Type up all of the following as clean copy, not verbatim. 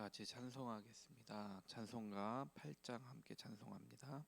다 같이 찬송하겠습니다. 찬송가 8장 함께 찬송합니다.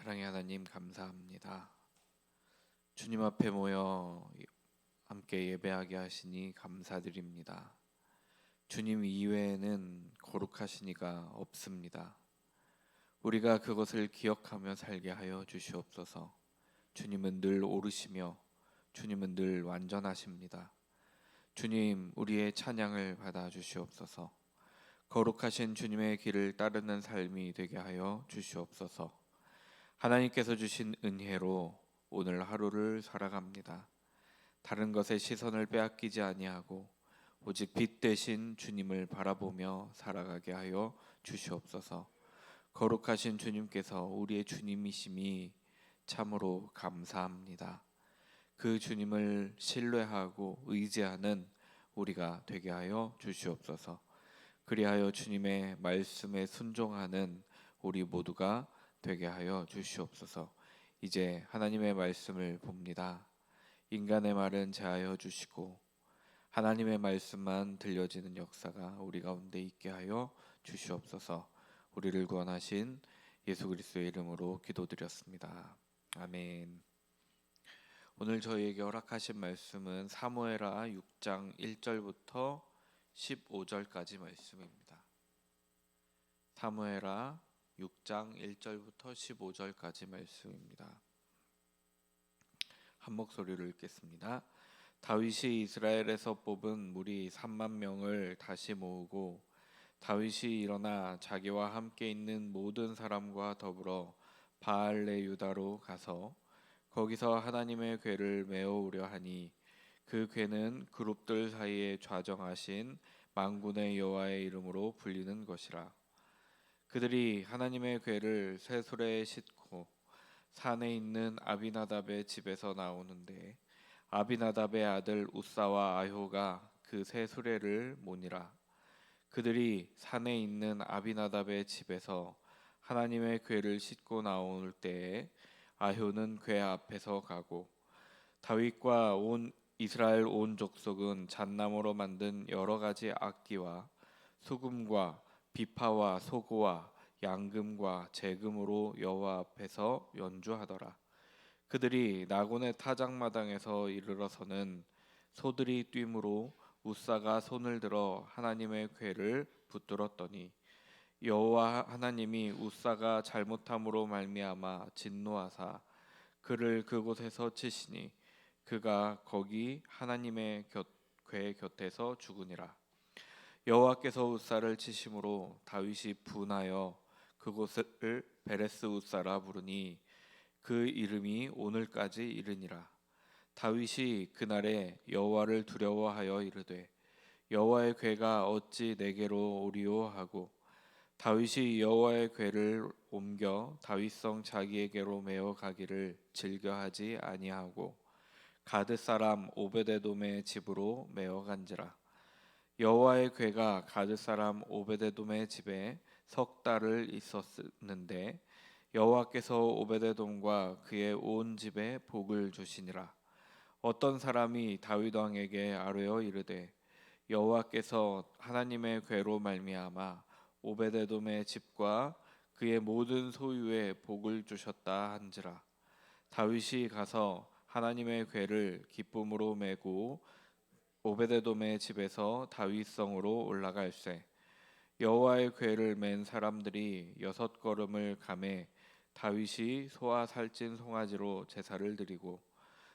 사랑의 하나님, 감사합니다. 주님 앞에 모여 함께 예배하게 하시니 감사드립니다. 주님 이외에는 거룩하신 이가 없습니다. 우리가 그것을 기억하며 살게 하여 주시옵소서. 주님은 늘 오르시며 주님은 늘 완전하십니다. 주님, 우리의 찬양을 받아 주시옵소서. 거룩하신 주님의 길을 따르는 삶이 되게 하여 주시옵소서. 하나님께서 주신 은혜로 오늘 하루를 살아갑니다. 다른 것에 시선을 빼앗기지 아니하고 오직 빛 되신 주님을 바라보며 살아가게 하여 주시옵소서. 거룩하신 주님께서 우리의 주님이심이 참으로 감사합니다. 그 주님을 신뢰하고 의지하는 우리가 되게 하여 주시옵소서. 그리하여 주님의 말씀에 순종하는 우리 모두가 되게 하여 주시옵소서. 이제 하나님의 말씀을 봅니다. 인간의 말은 제하여 주시고 하나님의 말씀만 들려지는 역사가 우리 가운데 있게 하여 주시옵소서. 우리를 구원하신 예수 그리스도의 이름으로 기도드렸습니다. 아멘. 오늘 저희에게 허락하신 말씀은 사무엘하 6장 1절부터 15절까지 말씀입니다. 사무엘하 6장 1절부터 15절까지 말씀입니다. 한 목소리로 읽겠습니다. 다윗이 이스라엘에서 뽑은 무리 3만 명을 다시 모으고 다윗이 일어나 자기와 함께 있는 모든 사람과 더불어 바알레 유다로 가서 거기서 하나님의 궤를 메어오려 하니 그 궤는 그룹들 사이에 좌정하신 만군의 여호와의 이름으로 불리는 것이라. 그들이 하나님의 궤를 쇠수레에 싣고 산에 있는 아비나답의 집에서 나오는데 아비나답의 아들 우사와 아효가 그 쇠수레를 모니라. 그들이 산에 있는 아비나답의 집에서 하나님의 궤를 싣고 나올 때에 아효는 궤 앞에서 가고 다윗과 온 이스라엘 온 족속은 잣나무로 만든 여러 가지 악기와 수금과 비파와 소고와 양금과 제금으로 여호와 앞에서 연주하더라. 그들이 나곤의 타작마당에서 이르러서는 소들이 뛰므로 우사가 손을 들어 하나님의 궤를 붙들었더니 여호와 하나님이 우사가 잘못함으로 말미암아 진노하사 그를 그곳에서 치시니 그가 거기 하나님의 궤 곁에서 죽으니라. 여호와께서 우사를 치심으로 다윗이 분하여 그곳을 베레스 우사라 부르니 그 이름이 오늘까지 이르니라. 다윗이 그날에 여호와를 두려워하여 이르되 여호와의 궤가 어찌 내게로 오리오 하고 다윗이 여호와의 궤를 옮겨 다윗성 자기에게로 메어 가기를 즐겨하지 아니하고 가드 사람 오베데돔의 집으로 메어 간지라. 여호와의 궤가 가드 사람 오베데돔의 집에 석 달을 있었는데 여호와께서 오베데돔과 그의 온 집에 복을 주시니라. 어떤 사람이 다윗 왕에게 아뢰어 이르되 여호와께서 하나님의 궤로 말미암아 오베데돔의 집과 그의 모든 소유에 복을 주셨다 한지라. 다윗이 가서 하나님의 궤를 기쁨으로 메고 오베데돔의 집에서 다윗성으로 올라갈새 여호와의 궤를 맨 사람들이 6걸음을 가매 다윗이 소와 살찐 송아지로 제사를 드리고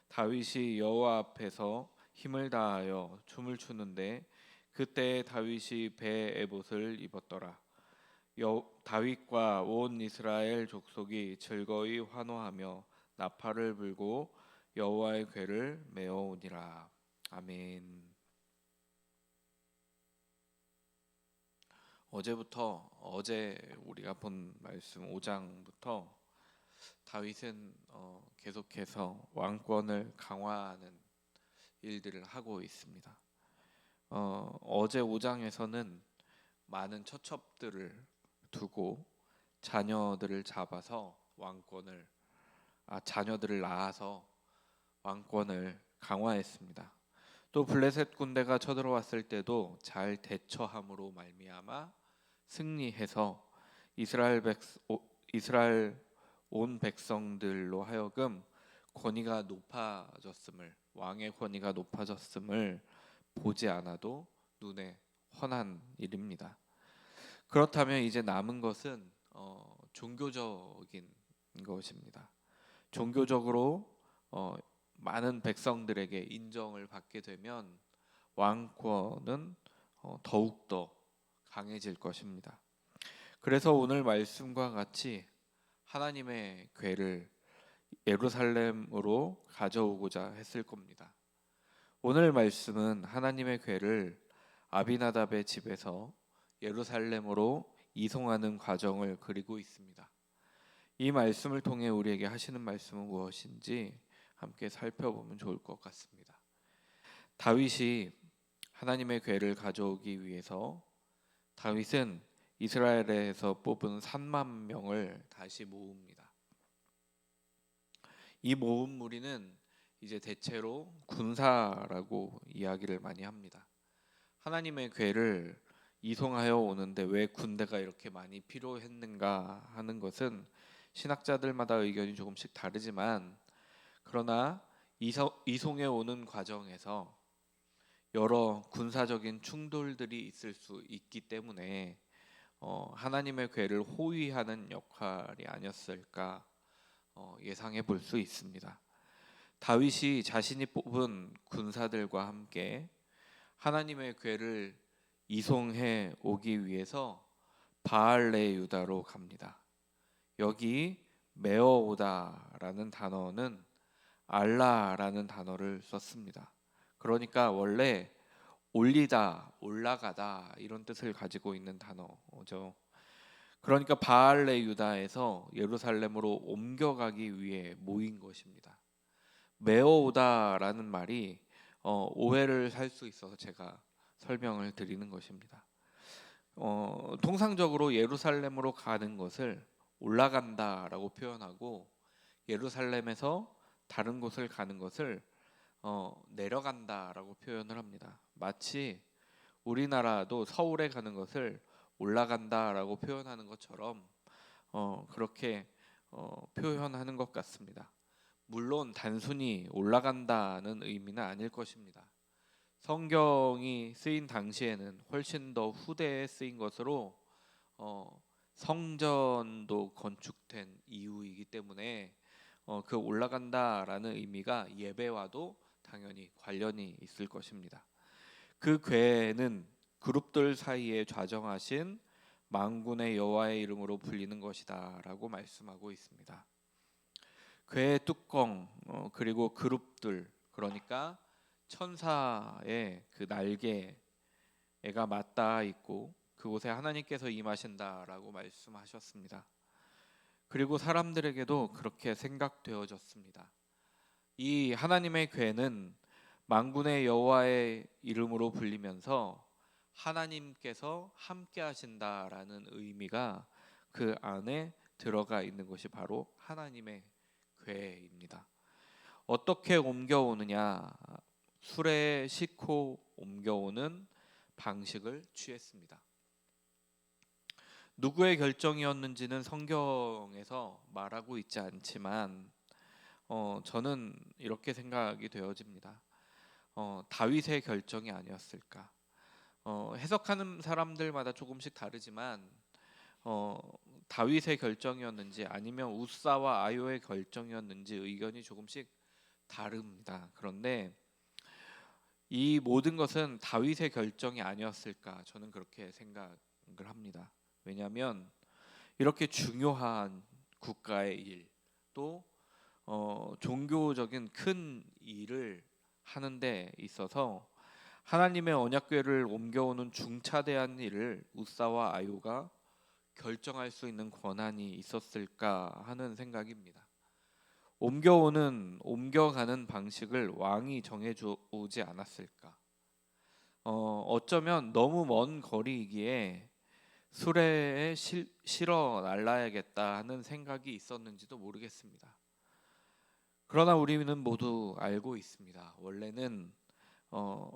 다윗이 여호와 앞에서 힘을 다하여 춤을 추는데 그때 다윗이 배 에봇을 입었더라. 다윗과 온 이스라엘 족속이 즐거이 환호하며 나팔을 불고 여호와의 궤를 메어오니라. 아멘. 어제 우리가 본 말씀 5장부터 다윗은 계속해서 왕권을 강화하는 일들을 하고 있습니다. 어제 5장에서는 많은 처첩들을 두고 자녀들을 낳아서 왕권을 강화했습니다. 또 블레셋 군대가 쳐들어왔을 때도 잘 대처함으로 말미암아 승리해서 이스라엘 온 백성들로 하여금 왕의 권위가 높아졌음을 보지 않아도 눈에 훤한 일입니다. 그렇다면 이제 남은 것은 종교적인 것입니다. 종교적으로 많은 백성들에게 인정을 받게 되면 왕권은 더욱더 강해질 것입니다. 그래서 오늘 말씀과 같이 하나님의 궤를 예루살렘으로 가져오고자 했을 겁니다. 오늘 말씀은 하나님의 궤를 아비나답의 집에서 예루살렘으로 이송하는 과정을 그리고 있습니다. 이 말씀을 통해 우리에게 하시는 말씀은 무엇인지 함께 살펴보면 좋을 것 같습니다. 다윗이 하나님의 궤를 가져오기 위해서 다윗은 이스라엘에서 뽑은 3만 명을 다시 모읍니다. 이 모은 무리는 이제 대체로 군사라고 이야기를 많이 합니다. 하나님의 궤를 이송하여 오는데 왜 군대가 이렇게 많이 필요했는가 하는 것은 신학자들마다 의견이 조금씩 다르지만 그러나 이송해 오는 과정에서 여러 군사적인 충돌들이 있을 수 있기 때문에 하나님의 궤를 호위하는 역할이 아니었을까 예상해 볼 수 있습니다. 다윗이 자신이 뽑은 군사들과 함께 하나님의 궤를 이송해 오기 위해서 바알레 유다로 갑니다. 여기 메어오다라는 단어는 알라라는 단어를 썼습니다. 그러니까 원래 올리다, 올라가다 이런 뜻을 가지고 있는 단어죠. 그러니까 바알레 유다에서 예루살렘으로 옮겨가기 위해 모인 것입니다. 메어오다라는 말이 오해를 살 수 있어서 제가 설명을 드리는 것입니다. 통상적으로 예루살렘으로 가는 것을 올라간다라고 표현하고 예루살렘에서 다른 곳을 가는 것을 내려간다라고 표현을 합니다. 마치 우리나라도 서울에 가는 것을 올라간다라고 표현하는 것처럼 그렇게 표현하는 것 같습니다. 물론 단순히 올라간다는 의미는 아닐 것입니다. 성경이 쓰인 당시에는 훨씬 더 후대에 쓰인 것으로 성전도 건축된 이후이기 때문에 그 올라간다라는 의미가 예배와도 당연히 관련이 있을 것입니다. 그 궤는 그룹들 사이에 좌정하신 만군의 여호와의 이름으로 불리는 것이다라고 말씀하고 있습니다. 궤의 뚜껑 그리고 그룹들, 그러니까 천사의 그 날개가 맞닿아 있고 그곳에 하나님께서 임하신다라고 말씀하셨습니다. 그리고 사람들에게도 그렇게 생각되어졌습니다. 이 하나님의 궤는 만군의 여호와의 이름으로 불리면서 하나님께서 함께 하신다라는 의미가 그 안에 들어가 있는 것이 바로 하나님의 궤입니다. 어떻게 옮겨오느냐? 수레에 싣고 옮겨오는 방식을 취했습니다. 누구의 결정이었는지는 성경에서 말하고 있지 않지만 저는 이렇게 생각이 되어집니다. 다윗의 결정이 아니었을까? 해석하는 사람들마다 조금씩 다르지만 다윗의 결정이었는지 아니면 우사와 아요의 결정이었는지 의견이 조금씩 다릅니다. 그런데 이 모든 것은 다윗의 결정이 아니었을까? 저는 그렇게 생각을 합니다. 왜냐하면 이렇게 중요한 국가의 일, 또 종교적인 큰 일을 하는 데 있어서 하나님의 언약궤를 옮겨오는 중차대한 일을 우사와 아요가 결정할 수 있는 권한이 있었을까 하는 생각입니다. 옮겨가는 방식을 왕이 정해주지 않았을까? 어쩌면 너무 먼 거리이기에 수레에 실어 날라야겠다 하는 생각이 있었는지도 모르겠습니다. 그러나 우리는 모두 알고 있습니다. 원래는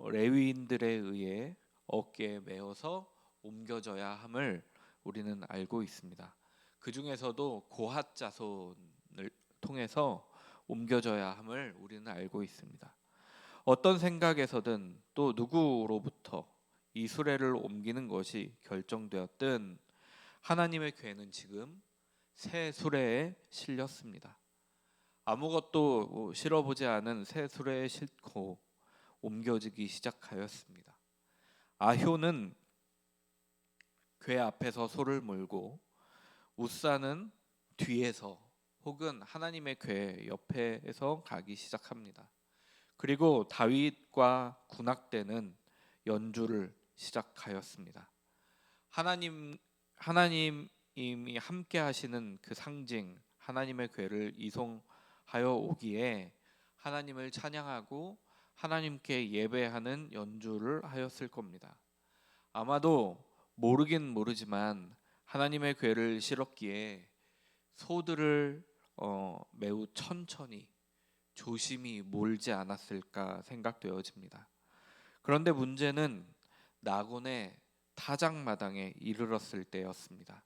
레위인들에 의해 어깨에 메어서 옮겨져야 함을 우리는 알고 있습니다. 그 중에서도 고핫 자손을 통해서 옮겨져야 함을 우리는 알고 있습니다. 어떤 생각에서든 또 누구로부터 이 수레를 옮기는 것이 결정되었든 하나님의 궤는 지금 새 수레에 실렸습니다. 아무것도 실어보지 않은 새 수레에 싣고 옮겨지기 시작하였습니다. 아효는 궤 앞에서 소를 몰고 우사는 뒤에서 혹은 하나님의 궤 옆에서 가기 시작합니다. 그리고 다윗과 군악대는 연주를 시작하였습니다. 하나님이 함께 하시는 그 상징 하나님의 궤를 이송하여 오기에 하나님을 찬양하고 하나님께 예배하는 연주를 하였을 겁니다. 아마도 모르긴 모르지만 하나님의 궤를 실었기에 소들을 매우 천천히 조심히 몰지 않았을까 생각되어집니다. 그런데 문제는 나곤의 타작마당에 이르렀을 때였습니다.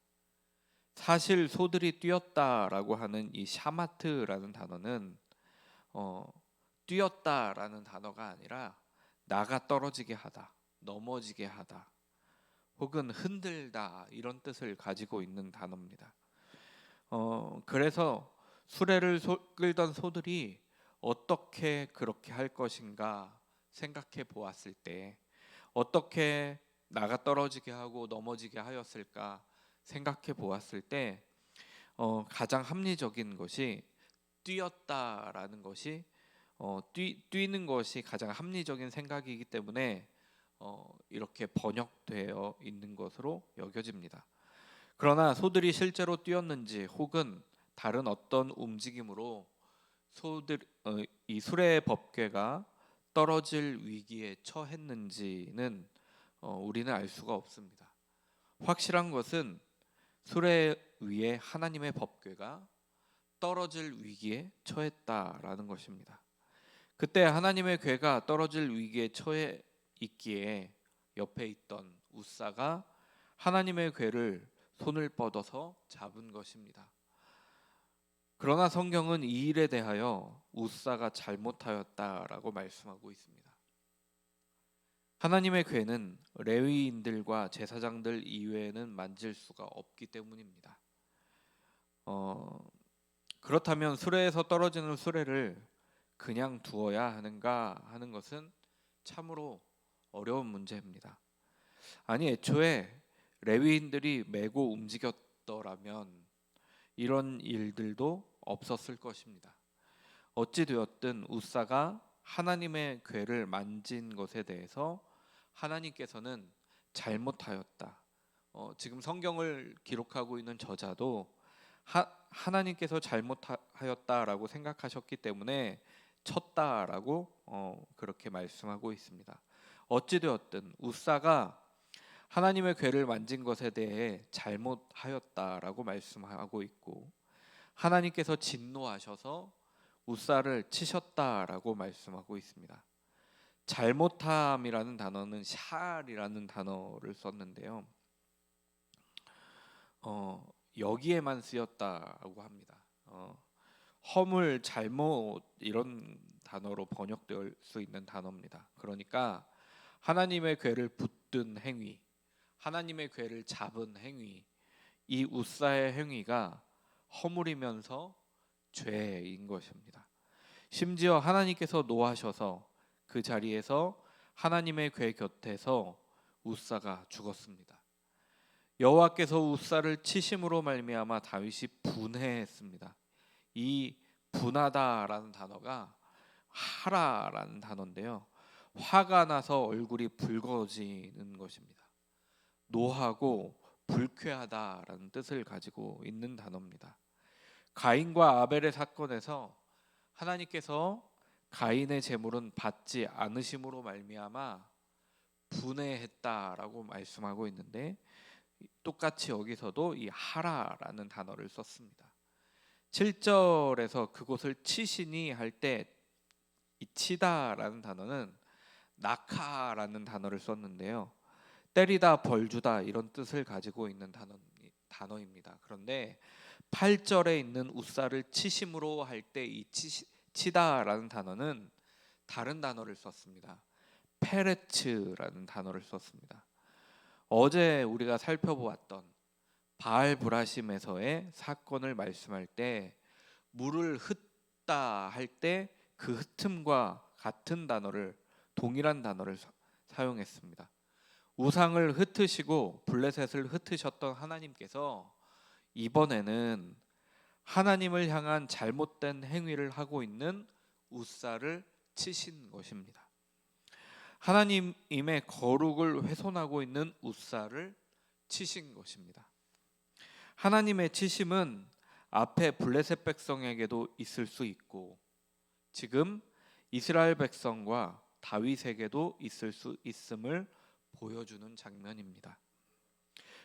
사실 소들이 뛰었다라고 하는 이 샤마트라는 단어는 뛰었다라는 단어가 아니라 나가 떨어지게 하다, 넘어지게 하다, 혹은 흔들다 이런 뜻을 가지고 있는 단어입니다. 그래서 수레를 끌던 소들이 어떻게 그렇게 할 것인가 생각해 보았을 때 어떻게 나가 떨어지게 하고 넘어지게 하였을까 생각해 보았을 때 가장 합리적인 것이 뛰었다라는 것이 뛰는 것이 가장 합리적인 생각이기 때문에 이렇게 번역되어 있는 것으로 여겨집니다. 그러나 소들이 실제로 뛰었는지 혹은 다른 어떤 움직임으로 이 수레의 법궤가 떨어질 위기에 처했는지는 우리는 알 수가 없습니다. 확실한 것은 수레 위에 하나님의 법궤가 떨어질 위기에 처했다라는 것입니다. 그때 하나님의 궤가 떨어질 위기에 처해 있기에 옆에 있던 우사가 하나님의 궤를 손을 뻗어서 잡은 것입니다. 그러나 성경은 이 일에 대하여 우사가 잘못하였다라고 말씀하고 있습니다. 하나님의 궤는 레위인들과 제사장들 이외에는 만질 수가 없기 때문입니다. 그렇다면 수레에서 떨어지는 수레를 그냥 두어야 하는가 하는 것은 참으로 어려운 문제입니다. 아니, 애초에 레위인들이 메고 움직였더라면 이런 일들도 없었을 것입니다. 어찌 되었든 우사가 하나님의 궤를 만진 것에 대해서 하나님께서는 잘못하였다. 지금 성경을 기록하고 있는 저자도 하나님께서 잘못하였다라고 생각하셨기 때문에 쳤다라고 그렇게 말씀하고 있습니다. 어찌 되었든 우사가 하나님의 궤를 만진 것에 대해 잘못하였다라고 말씀하고 있고, 하나님께서 진노하셔서 우사를 치셨다라고 말씀하고 있습니다. 잘못함이라는 단어는 샬이라는 단어를 썼는데요. 여기에만 쓰였다고 합니다. 허물, 잘못 이런 단어로 번역될 수 있는 단어입니다. 그러니까 하나님의 궤를 붙든 행위, 하나님의 궤를 잡은 행위, 이 우사의 행위가 허물이면서 죄인 것입니다. 심지어 하나님께서 노하셔서 그 자리에서 하나님의 궤 곁에서 우사가 죽었습니다. 여호와께서 우사를 치심으로 말미암아 다윗이 분해했습니다. 이 분하다라는 단어가 하라라는 단어인데요. 화가 나서 얼굴이 붉어지는 것입니다. 노하고 불쾌하다라는 뜻을 가지고 있는 단어입니다. 가인과 아벨의 사건에서 하나님께서 가인의 제물은 받지 않으심으로 말미암아 분해했다라고 말씀하고 있는데, 똑같이 여기서도 이 하라라는 단어를 썼습니다. 7절에서 그곳을 치시니 할 때 이 치다라는 단어는 낙하라는 단어를 썼는데요. 때리다, 벌주다 이런 뜻을 가지고 있는 단어입니다. 그런데 8절에 있는 우사를 치심으로 할 때 이 치다라는 단어는 다른 단어를 썼습니다. 페레츠라는 단어를 썼습니다. 어제 우리가 살펴보았던 바알브라심에서의 사건을 말씀할 때 물을 흩다 할 때 그 흩음과 같은 단어를, 동일한 단어를 사용했습니다. 우상을 흩으시고 블레셋을 흩으셨던 하나님께서 이번에는 하나님을 향한 잘못된 행위를 하고 있는 우사를 치신 것입니다. 하나님의 거룩을 훼손하고 있는 우사를 치신 것입니다. 하나님의 치심은 앞에 블레셋 백성에게도 있을 수 있고 지금 이스라엘 백성과 다윗에게도 있을 수 있음을 보여주는 장면입니다.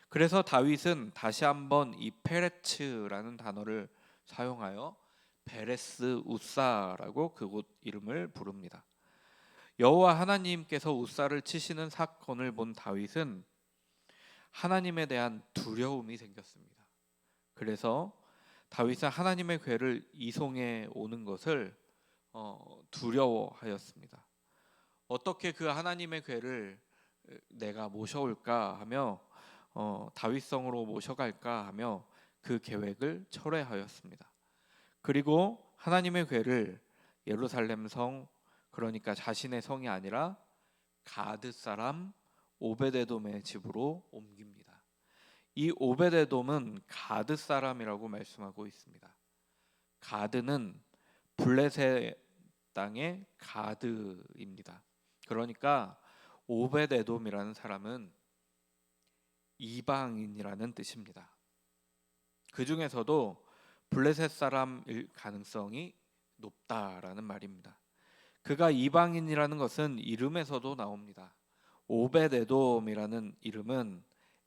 그래서 다윗은 다시 한번 이 페레츠라는 단어를 사용하여 베레스 우사라고 그곳 이름을 부릅니다. 여호와 하나님께서 우사를 치시는 사건을 본 다윗은 하나님에 대한 두려움이 생겼습니다. 그래서 다윗은 하나님의 궤를 이송해 오는 것을 두려워하였습니다. 어떻게 그 하나님의 궤를 내가 모셔올까 하며 다윗성으로 모셔갈까 하며 그 계획을 철회하였습니다. 그리고 하나님의 궤를 예루살렘 성, 그러니까 자신의 성이 아니라 가드 사람 오베데돔의 집으로 옮깁니다. 이 오베데돔은 가드 사람이라고 말씀하고 있습니다. 가드는 블레셋 땅의 가드입니다. 그러니까 오벳에돔이라는 사람은 이방인이라는 뜻입니다. 그 중에서도 블레셋 사람일 가능성이 높다라는 말입니다. 그가 이방인이라는 것은 이름에서도 나옵니다. 오벳에돔이라는 이름은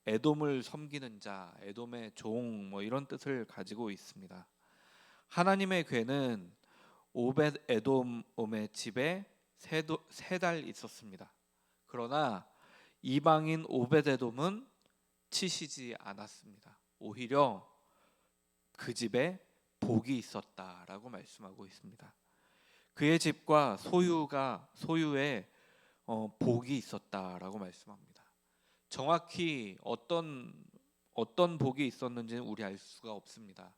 에돔을 섬기는 자, 에돔의 종 이런 뜻을 가지고 있습니다. 하나님의 괴는 오벳에돔의 집에 세 달 있었습니다. 그러나 이방인 오벳에돔은 치시지 않았습니다. 오히려 그 집에 복이 있었다라고 말씀하고 있습니다. 그의 집과 소유에 복이 있었다라고 말씀합니다. 정확히 어떤 복이 있었는지는 우리 알 수가 없습니다.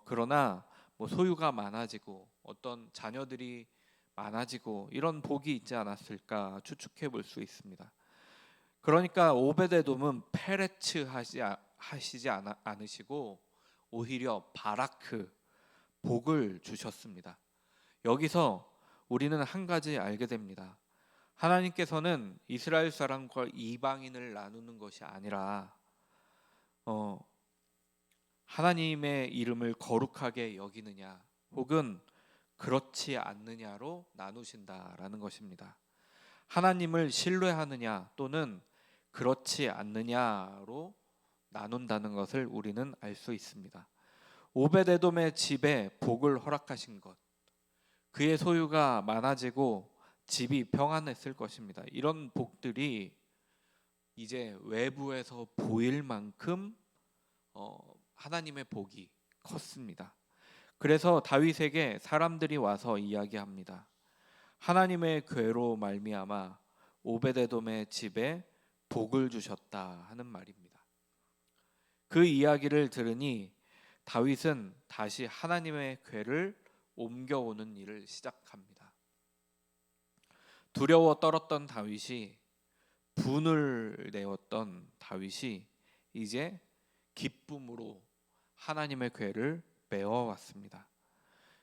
그러나 소유가 많아지고 어떤 자녀들이 많아지고 이런 복이 있지 않았을까 추측해 볼 수 있습니다. 그러니까 오벳에돔은 페레츠 하시지 않으시고 오히려 바라크 복을 주셨습니다. 여기서 우리는 한 가지 알게 됩니다. 하나님께서는 이스라엘 사람과 이방인을 나누는 것이 아니라 하나님의 이름을 거룩하게 여기느냐 혹은 그렇지 않느냐로 나누신다라는 것입니다. 하나님을 신뢰하느냐 또는 그렇지 않느냐로 나눈다는 것을 우리는 알 수 있습니다. 오벳에돔의 집에 복을 허락하신 것, 그의 소유가 많아지고 집이 평안했을 것입니다. 이런 복들이 이제 외부에서 보일 만큼 하나님의 복이 컸습니다. 그래서 다윗에게 사람들이 와서 이야기합니다. 하나님의 궤로 말미암아 오벳에돔의 집에 복을 주셨다 하는 말입니다. 그 이야기를 들으니 다윗은 다시 하나님의 궤를 옮겨오는 일을 시작합니다. 두려워 떨었던 다윗이, 분을 내었던 다윗이 이제 기쁨으로 하나님의 궤를 메워왔습니다.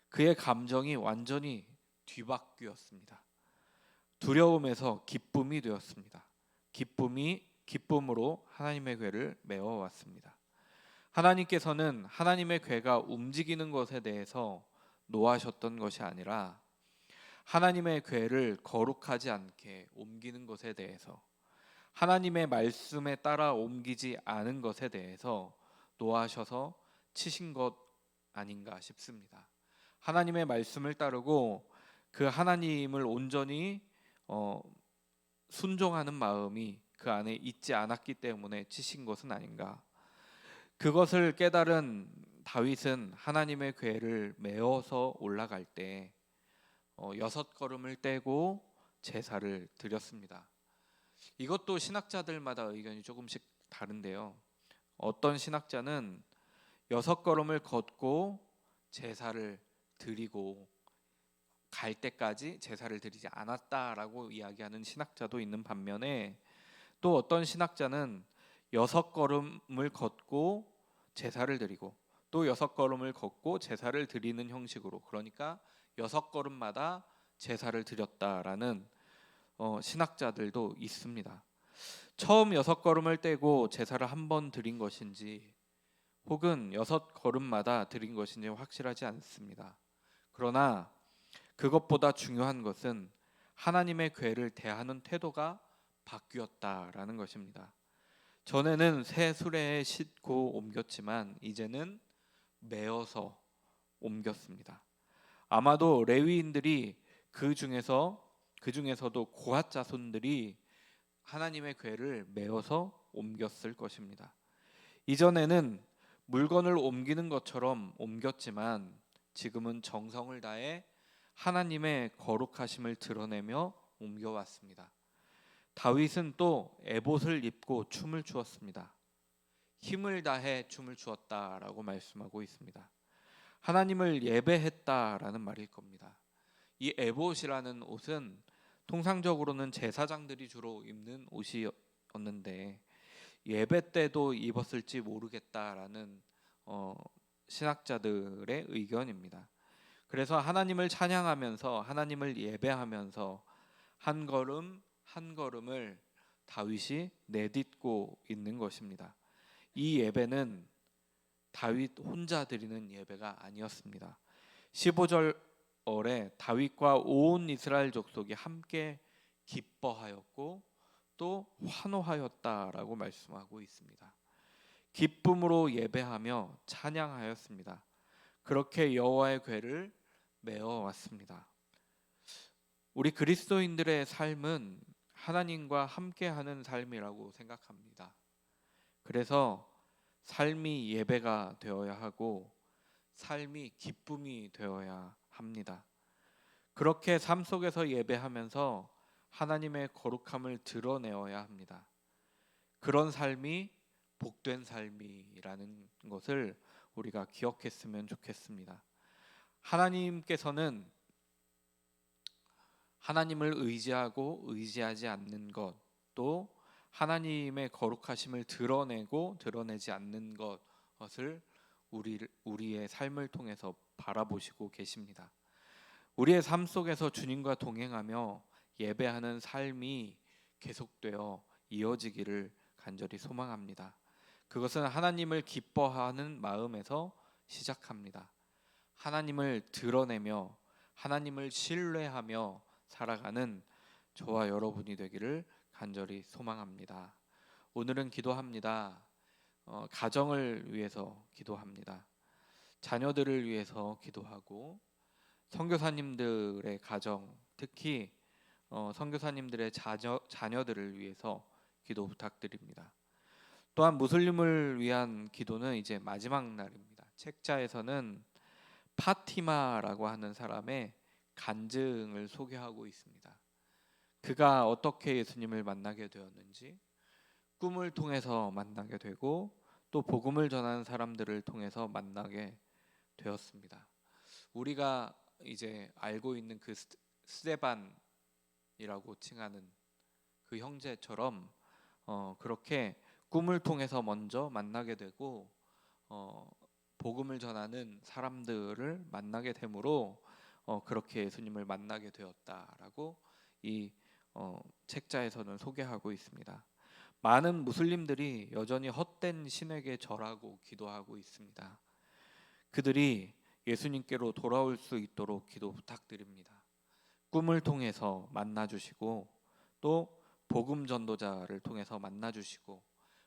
그의 감정이 완전히 뒤바뀌었습니다. 두려움에서 기쁨이 되었습니다. 기쁨으로 하나님의 궤를 메워왔습니다. 하나님께서는 하나님의 궤가 움직이는 것에 대해서 노하셨던 것이 아니라 하나님의 궤를 거룩하지 않게 옮기는 것에 대해서, 하나님의 말씀에 따라 옮기지 않은 것에 대해서 노하셔서 치신 것 아닌가 싶습니다. 하나님의 말씀을 따르고 그 하나님을 온전히 순종하는 마음이 그 안에 있지 않았기 때문에 치신 것은 아닌가. 그것을 깨달은 다윗은 하나님의 궤를 메어서 올라갈 때 6걸음을 떼고 제사를 드렸습니다. 이것도 신학자들마다 의견이 조금씩 다른데요. 어떤 신학자는 6걸음을 걷고 제사를 드리고 갈 때까지 제사를 드리지 않았다라고 이야기하는 신학자도 있는 반면에, 또 어떤 신학자는 6걸음을 걷고 제사를 드리고 또 6걸음을 걷고 제사를 드리는 형식으로, 그러니까 6걸음마다 제사를 드렸다라는 신학자들도 있습니다. 처음 6걸음을 떼고 제사를 한 번 드린 것인지 혹은 6걸음마다 드린 것인지 확실하지 않습니다. 그러나 그것보다 중요한 것은 하나님의 궤를 대하는 태도가 바뀌었다라는 것입니다. 전에는 새 수레에 싣고 옮겼지만 이제는 메어서 옮겼습니다. 아마도 레위인들이 그 중에서도 고핫 자손들이 하나님의 궤를 메어서 옮겼을 것입니다. 이전에는 물건을 옮기는 것처럼 옮겼지만 지금은 정성을 다해 하나님의 거룩하심을 드러내며 옮겨왔습니다. 다윗은 또 에봇을 입고 춤을 추었습니다. 힘을 다해 춤을 추었다라고 말씀하고 있습니다. 하나님을 예배했다라는 말일 겁니다. 이 에봇이라는 옷은 통상적으로는 제사장들이 주로 입는 옷이었는데 예배 때도 입었을지 모르겠다라는 신학자들의 의견입니다. 그래서 하나님을 찬양하면서 하나님을 예배하면서 한 걸음 한 걸음을 다윗이 내딛고 있는 것입니다. 이 예배는 다윗 혼자 드리는 예배가 아니었습니다. 15절에 다윗과 온 이스라엘 족속이 함께 기뻐하였고 또 환호하였다라고 말씀하고 있습니다. 기쁨으로 예배하며 찬양하였습니다. 그렇게 여호와의 궤를 메어 왔습니다. 우리 그리스도인들의 삶은 하나님과 함께하는 삶이라고 생각합니다. 그래서 삶이 예배가 되어야 하고 삶이 기쁨이 되어야 합니다. 그렇게 삶 속에서 예배하면서 하나님의 거룩함을 드러내어야 합니다. 그런 삶이 복된 삶이라는 것을 우리가 기억했으면 좋겠습니다. 하나님께서는 하나님을 의지하고 의지하지 않는 것, 또 하나님의 거룩하심을 드러내고 드러내지 않는 것을 우리의 삶을 통해서 바라보시고 계십니다. 우리의 삶 속에서 주님과 동행하며 예배하는 삶이 계속되어 이어지기를 간절히 소망합니다. 그것은 하나님을 기뻐하는 마음에서 시작합니다. 하나님을 드러내며 하나님을 신뢰하며 살아가는 저와 여러분이 되기를 간절히 소망합니다. 오늘은 기도합니다. 가정을 위해서 기도합니다. 자녀들을 위해서 기도하고 선교사님들의 가정, 특히 선교사님들의 자녀들을 위해서 기도 부탁드립니다. 또한 무슬림을 위한 기도는 이제 마지막 날입니다. 책자에서는 파티마라고 하는 사람의 간증을 소개하고 있습니다. 그가 어떻게 예수님을 만나게 되었는지, 꿈을 통해서 만나게 되고 또 복음을 전하는 사람들을 통해서 만나게 되었습니다. 우리가 이제 알고 있는 그 스데반이라고 칭하는 그 형제처럼 그렇게 꿈을 통해서 먼저 만나게 되고 복음을 전하는 사람들을 만나게 되므로 그렇게 예수님을 만나게 되었다라고 이 책자에서는 소개하고 있습니다. 많은 무슬림들이 여전히 헛된 신에게 절하고 기도하고 있습니다. 그들이 예수님께로 돌아올 수 있도록 기도 부탁드립니다. 꿈을 통해서 만나주시고 또 복음 전도자를 통해서 만나주시고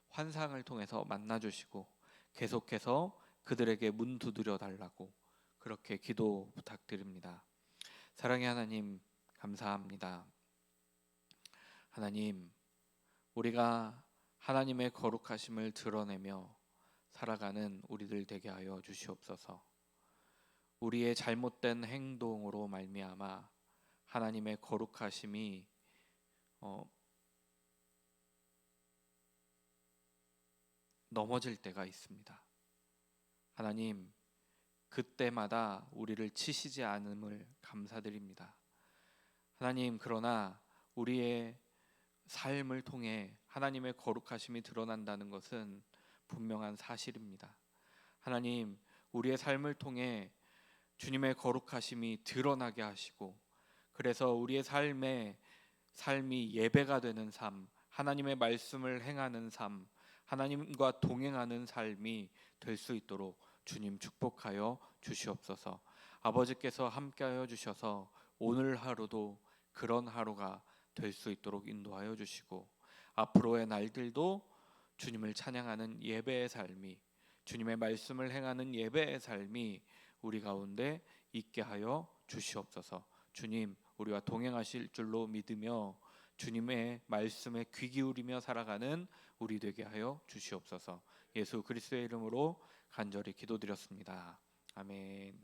환상을 통해서 만나주시고 계속해서 그들에게 문 두드려 달라고 그렇게 기도 부탁드립니다. 사랑의 하나님, 감사합니다. 하나님, 우리가 하나님의 거룩하심을 드러내며 살아가는 우리들 되게 하여 주시옵소서. 우리의 잘못된 행동으로 말미암아 하나님의 거룩하심이 넘어질 때가 있습니다. 하나님, 그때마다 우리를 치시지 않음을 감사드립니다. 하나님, 그러나 우리의 삶을 통해 하나님의 거룩하심이 드러난다는 것은 분명한 사실입니다. 하나님, 우리의 삶을 통해 주님의 거룩하심이 드러나게 하시고 그래서 우리의 삶이 예배가 되는 삶, 하나님의 말씀을 행하는 삶, 하나님과 동행하는 삶이 될 수 있도록 주님 축복하여 주시옵소서. 아버지께서 함께하여 주셔서 오늘 하루도 그런 하루가 될 수 있도록 인도하여 주시고 앞으로의 날들도 주님을 찬양하는 예배의 삶이, 주님의 말씀을 행하는 예배의 삶이 우리 가운데 있게 하여 주시옵소서. 주님, 우리와 동행하실 줄로 믿으며 주님의 말씀에 귀 기울이며 살아가는 우리 되게 하여 주시옵소서. 예수 그리스도의 이름으로 간절히 기도드렸습니다. 아멘.